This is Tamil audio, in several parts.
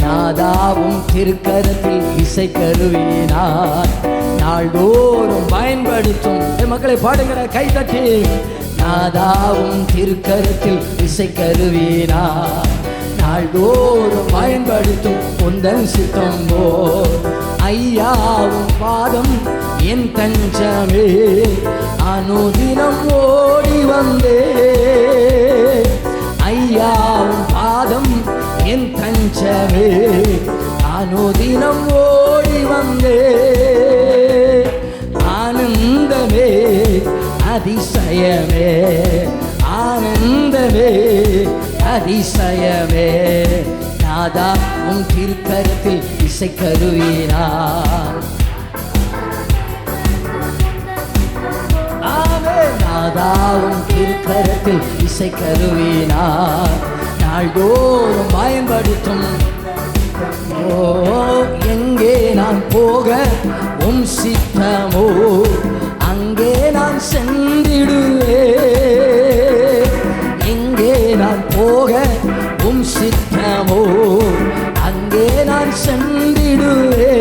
நாதாவும் திருக்கரத்தில் இசை கருவினார் நாள்தோறும் பயன்படுத்தும். மக்களை பாடுகிற கை தட்டி. நாதாவும் திருக்கரத்தில் இசை கருவினார் நாள்தோறும் பயன்படுத்தும் உந்தன் சித்தம் போல். ஐயாவும் பாதம் என் தஞ்சமே அனுதினம் ஓடி வந்தே. ஐயாவும் பாதம் என் தஞ்சமே அனுதினம் ஓடி வந்தே. ஆனந்தமே அதிசயமே ஆனந்தமே அதிசயமே நாதா உன் திருக்கரத்தில் இசை கருவினார். நாதா உன் திருக்கரத்தில் இசை கருவினார் நாள்தோறும் பயன்படுத்தும். ஓ எங்கே நான் போக உன் சித்தமோ அங்கே நான் சென்றிடுவே. எங்கே நான் போக உம் சித்தமோ அங்கே நான் சென்றிடுவே.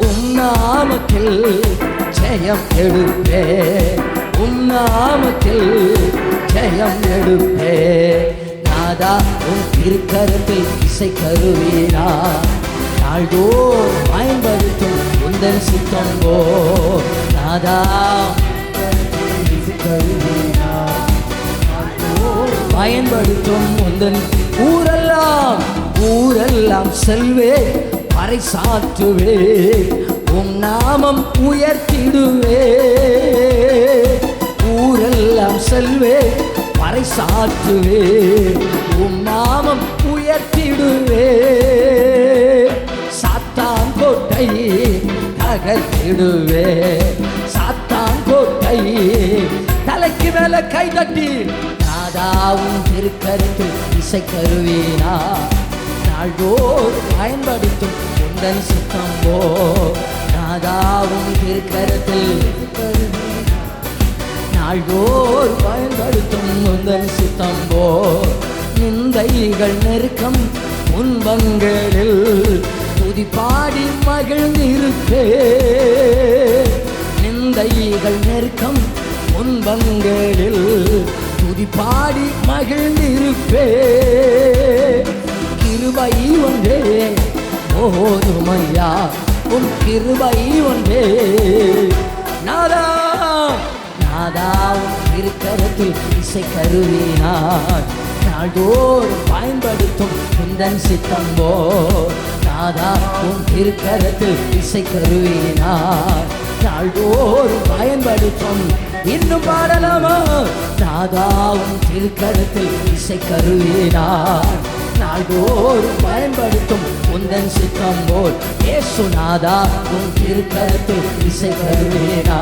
உம் நாமத்தில் ஜெயம் எடுப்பே. உம் நாமத்தில் ஜெயம் எடுப்பே. நாதா உன் திருக்கரத்தில் இசை கருவினார் நாள்தோறும் பயன்படுத்தும் உந்தன் சித்தம் போல். நாதா பயன்படுத்தும் உந்தன். ஊரெல்லாம் செல்வே பறைசாற்றுவே உம் நாமம் உயர்த்திடுவே. ஊரெல்லாம் செல்வே பறைசாற்றுவே உம் நாமம் உயர்த்திடுவே. சாத்தான் கோட்டை தகர்த்திடுவே. சாத்தான் கோட்டை தலைக்கு மேல கை தட்டி. நாதாவும் திருக்கரத்தில் இசை கருவினார் நாள்தோறும் பயன்படுத்தும் உந்தன் சித்தம் போல். நாதாவும் திருக்கரத்தில் நாள்தோறும் பயன்படுத்தும் உந்தன் சித்தம் போல். நிந்தைகள் நெருக்கம் துன்பங்களில் துதி பாடி மகிழ்ந்திருப்பே. நிந்தைகள் நெருக்கம் துன்பங்களில் துதி பாடி மகிழ்ந்திருப்பே. கிருபை ஒன்றே போதுமையா உன் கிருபை ஒன்றே. நாதா நாதா உன் திருக்கரத்தில் இசை கருவினார் நாள்தோறும் பயன்படுத்தும் உந்தன் சித்தம் போல். நாதா உன் திருக்கரத்தில் இசை கருவினார் நாள்தோறும் பயன்படுத்தும். இன்னும் பாடலாமா? நாதா உன் திருக்கரத்தில் இசை கருவினார் நாள்தோறும் பயன்படுத்தும் உந்தன் சித்தம் போல். இயேசு நாதா உன் திருக்கரத்தில் இசை கருவினார்